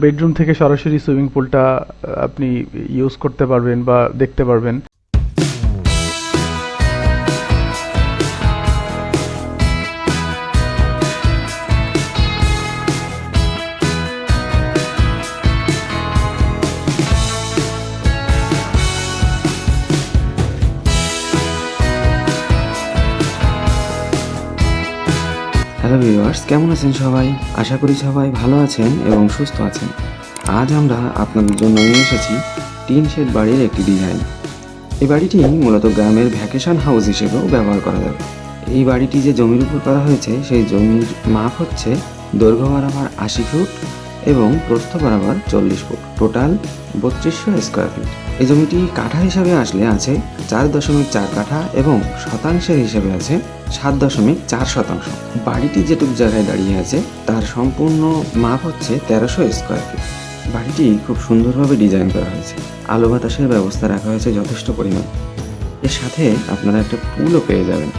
Bedroom থেকে সরাসরি swimming পুলটা আপনি ইউজ করতে পারবেন বা দেখতে পারবেন। হ্যালো ভিউয়ার্স, কেমন আছেন সবাই? আশা করি সবাই ভালো আছেন এবং সুস্থ আছেন। আজ আমরা আপনাদের জন্য নিয়ে এসেছি টিন শেড বাড়ির একটি ডিজাইন। এই বাড়িটি মূলত গ্রামের ভ্যাকেশন হাউস হিসেবেও ব্যবহার করা যাবে। এই বাড়িটি যে জমির উপর করা হয়েছে সেই জমির মাপ হচ্ছে দৈর্ঘ্য বরাবর 80 ফুট এবং প্রস্থ বরাবর 40 ফুট, টোটাল 3200 স্কোয়ার ফিট। এই জমিটি কাঠা হিসাবে আসলে আছে 4.4 কাঠা এবং শতাংশের হিসেবে আছে 7.4 শতাংশ। বাড়িটি যেটুকু জায়গায় দাঁড়িয়ে আছে তার সম্পূর্ণ মাপ হচ্ছে 1300 স্কোয়ার ফিট। বাড়িটি খুব সুন্দরভাবে ডিজাইন করা হয়েছে, আলো বাতাসের ব্যবস্থা রাখা হয়েছে যথেষ্ট পরিমাণ। এর সাথে আপনারা একটা পুলও পেয়ে যাবেন।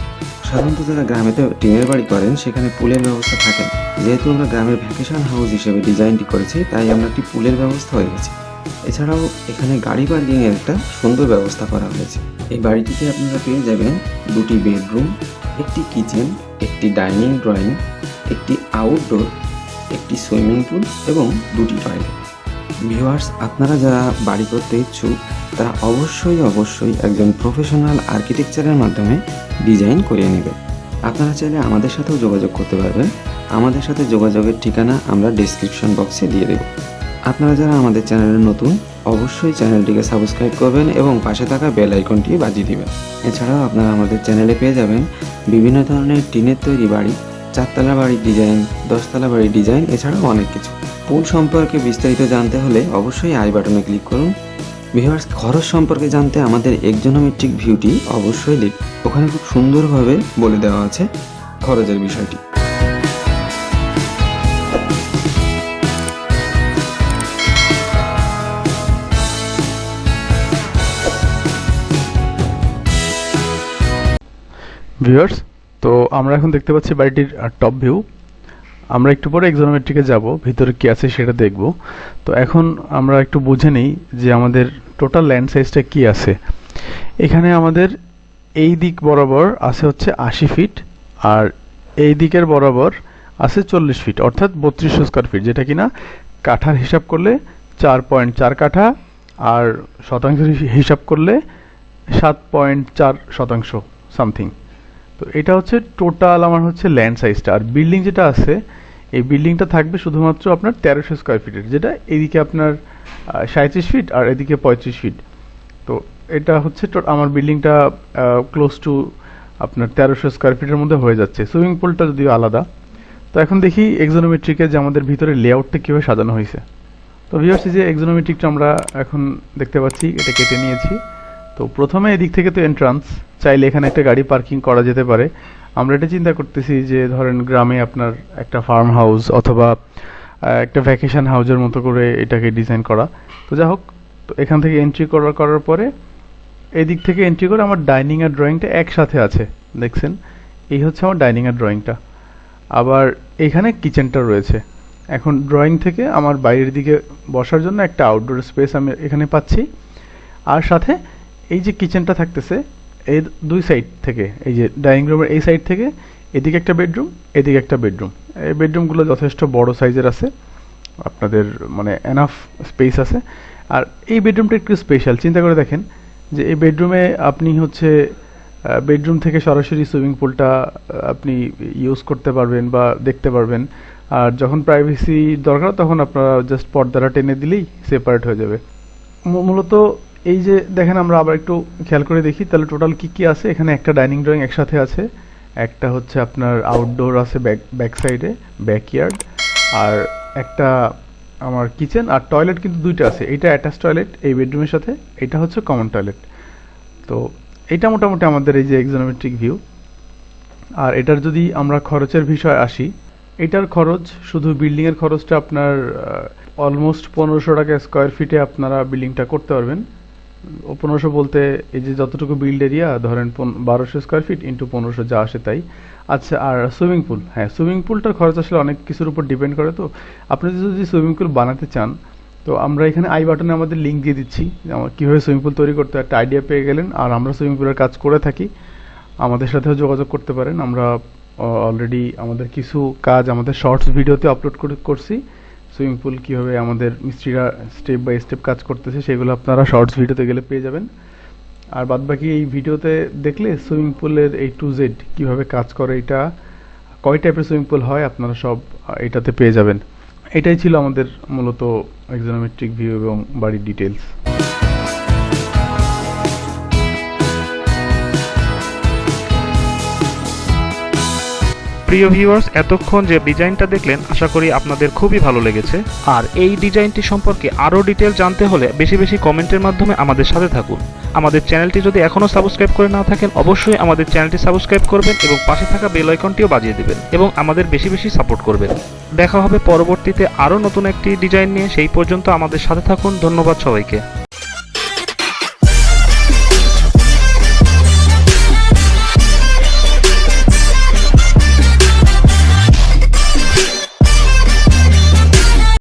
সাধারণত যারা গ্রামেতে টিনের বাড়ি করেন সেখানে পুলের ব্যবস্থা থাকে না। যেহেতু আমরা গ্রামের ভ্যাকেশন হাউস হিসেবে ডিজাইনটি করেছি তাই আমরা একটি পুলের ব্যবস্থা হয়ে গেছে। এছাড়াও এখানে গাড়ি পার্কিংয়ের একটা সুন্দর ব্যবস্থা করা হয়েছে। এই বাড়িটিতে আপনারা পেয়ে যাবেন দুটি বেডরুম, একটি কিচেন, একটি ডাইনিং ড্রয়িং, একটি আউটডোর, একটি সুইমিং পুল এবং দুটি টয়লেট। ভিউয়ার্স, আপনারা যারা বাড়ি করতে ইচ্ছুক তারা অবশ্যই একজন প্রফেশনাল আর্কিটেকচারের মাধ্যমে ডিজাইন করিয়ে নেবেন। আপনারা চাইলে আমাদের সাথেও যোগাযোগ করতে পারবেন। আমাদের সাথে যোগাযোগের ঠিকানা আমরা ডেসক্রিপশন বক্সে দিয়ে দেব। আপনারা যারা আমাদের চ্যানেলে নতুন অবশ্যই চ্যানেলটিকে সাবস্ক্রাইব করবেন এবং পাশে থাকা বেল আইকনটি বাজিয়ে দিবেন। এছাড়াও আপনারা আমাদের চ্যানেলে পেয়ে যাবেন বিভিন্ন ধরনের টিনের তৈরি বাড়ি, 4তলা বাড়ির ডিজাইন, 10তলা বাড়ির ডিজাইন, এছাড়াও অনেক কিছু। পুল সম্পর্কে বিস্তারিত জানতে হলে অবশ্যই আই বাটনে ক্লিক করুন। ভিউয়ার্স, খরচ সম্পর্কে জানতে আমাদের এক্সোনোমেট্রিক ভিউটি অবশ্যই দেখুন। ওখানে খুব সুন্দরভাবে বলে দেওয়া আছে খরচের বিষয়টি। ভিউয়ার্স, তো আমরা এখন দেখতে পাচ্ছি বাড়িটির টপ ভিউ। আমরা একটু পরে এক্সোনোমেট্রিকে যাব, ভিতরে কি আছে সেটা দেখব। তো এখন আমরা একটু বুঝে নিই যে আমাদের টোটাল ল্যান্ড সাইজটা কি আছে। এখানে আমাদের এই দিক বরাবর আছে হচ্ছে 80 ফিট, আর এই দিকের বরাবর আছে 40 ফিট, অর্থাৎ 3200 স্কোয়ার ফিট, যেটা কিনা কাঠার হিসাব করলে 4.4 কাঠা, আর শতাংশের হিসাব করলে 7.4 শতাংশ সামথিং। তো এটা হচ্ছে টোটাল আমার হচ্ছে ল্যান্ড সাইজটা। আর বিল্ডিং যেটা আছে, এই বিল্ডিংটা থাকবে শুধুমাত্র আপনার 1300 স্কোয়ার ফিটের, যেটা এদিকে আপনার 37 ফিট আর এদিকে 35 ফিট। তো এটা হচ্ছে আমার বিল্ডিংটা ক্লোজ টু আপনার 1300 স্কোয়ার ফিটের মধ্যে হয়ে যাচ্ছে। সুইমিং পুলটা যদিও আলাদা। তো এখন দেখি এক্সোনোমেট্রিকে যে আমাদের ভিতরে লেআউটটা কীভাবে সাজানো হয়েছে। তো ভিউয়ার্স, যে এক্সোনোমেট্রিকটা আমরা এখন দেখতে পাচ্ছি, এটা কেটে নিয়েছি। তো প্রথমে এদিক থেকে তো এন্ট্রান্স, চাইলে এখানে একটা গাড়ি পার্কিং করা যেতে পারে। আমরা এটা চিন্তা করতেছি যে ধরেন গ্রামে আপনার একটা ফার্ম হাউস অথবা একটা ভ্যাকেশন হাউসের মতো করে এটাকে ডিজাইন করা। তো যা হোক, তো এখান থেকে এন্ট্রি করার পরে এদিক থেকে এন্ট্রি করে আমার ডাইনিং আর ড্রয়িংটা একসাথে আছে, দেখছেন? এই হচ্ছে আমার ডাইনিং আর ড্রয়িংটা। আবার এখানে কিচেনটা রয়েছে। এখন ড্রয়িং থেকে আমার বাইরের দিকে বসার জন্য একটা আউটডোর স্পেস আমি এখানে পাচ্ছি। আর সাথে এই যে কিচেনটা থাকতেছে, এই দুই সাইড থেকে, এই যে ডাইনিং রুমের এই সাইড থেকে এদিকে একটা বেডরুম, এদিকে একটা বেডরুম। এই বেডরুমগুলো যথেষ্ট বড় সাইজের আছে, আপনাদের মানে এনাফ স্পেস আছে। আর এই বেডরুমটা একটু স্পেশাল, চিন্তা করে দেখেন যে এই বেডরুমে আপনি হচ্ছে বেডরুম থেকে সরাসরি সুইমিং পুলটা আপনি ইউজ করতে পারবেন বা দেখতে পারবেন। আর যখন প্রাইভেসি দরকার তখন আপনারা জাস্ট পর্দাটা টেনে দিলেই সেপারেট হয়ে যাবে। মূলত এই যে দেখেন, আমরা আবার একটু খেয়াল করে দেখি তাহলে টোটাল কি আছে। এখানে একটা ডাইনিং ড্রয়িং একসাথে আছে, একটা হচ্ছে আপনার আউটডোর আছে ব্যাক সাইডে, ব্যাকইয়ার্ড, আর একটা আমার কিচেন আর টয়লেট কিন্তু দুইটা আছে। এইটা অ্যাটাচ টয়লেট এই বেডরুমের সাথে, এটা হচ্ছে কমন টয়লেট। তো এটা মোটামুটি আমাদের এই যে এক্সোনোমেট্রিক ভিউ। আর এটার যদি আমরা খরচের বিষয়ে আসি, এটার খরচ শুধু বিল্ডিংয়ের খরচটা আপনার অলমোস্ট 1500 টাকা স্কোয়ার ফিটে আপনারা বিল্ডিংটা করতে পারবেন। 1500 বলতে এই যে যতটুকু বিল্ড এরিয়া ধরেন 1200 স্কোয়ার ফিট ইন্টু 1500 যা আসে তাই। আচ্ছা, আর সুইমিং পুল, হ্যাঁ সুইমিং পুলটার খরচ আসলে অনেক কিছুর উপর ডিপেন্ড করে। তো আপনি যদি সুইমিং পুল বানাতে চান, তো আমরা এখানে আই বাটনে আমাদের লিঙ্ক দিয়ে দিচ্ছি, কীভাবে সুইমিং পুল তৈরি করতে হয় একটা আইডিয়া পেয়ে গেলেন। আর আমরা সুইমিং পুলের কাজ করে থাকি, আমাদের সাথেও যোগাযোগ করতে পারেন। আমরা অলরেডি আমাদের কিছু কাজ আমাদের শর্টস ভিডিওতে আপলোড করছি। সুইমিং পুল কীভাবে আমাদের মিস্ত্রিরা স্টেপ বাই স্টেপ কাজ করতেছে সেগুলো আপনারা শর্টস ভিডিওতে গেলে পেয়ে যাবেন। আর বাদবাকি এই ভিডিওতে দেখলে সুইমিং পুলের A to Z কীভাবে কাজ করে, এটা কয় টাইপের সুইমিং পুল হয় আপনারা সব এটাতে পেয়ে যাবেন। এটাই ছিল আমাদের মূলত এক্সোনোমেট্রিক ভিউ এবং বাড়ির ডিটেলস। প্রিয় ভিউয়ার্স, এতক্ষণ যে ডিজাইনটা দেখলেন আশা করি আপনাদের খুবই ভালো লেগেছে। আর এই ডিজাইনটি সম্পর্কে আরও ডিটেল জানতে হলে বেশি বেশি কমেন্টের মাধ্যমে আমাদের সাথে থাকুন। আমাদের চ্যানেলটি যদি এখনও সাবস্ক্রাইব করে না থাকেন অবশ্যই আমাদের চ্যানেলটি সাবস্ক্রাইব করবেন এবং পাশে থাকা বেল আইকনটিও বাজিয়ে দিবেন এবং আমাদের বেশি বেশি সাপোর্ট করবেন। দেখা হবে পরবর্তীতে আরও নতুন একটি ডিজাইন নিয়ে, সেই পর্যন্ত আমাদের সাথে থাকুন। ধন্যবাদ সবাইকে।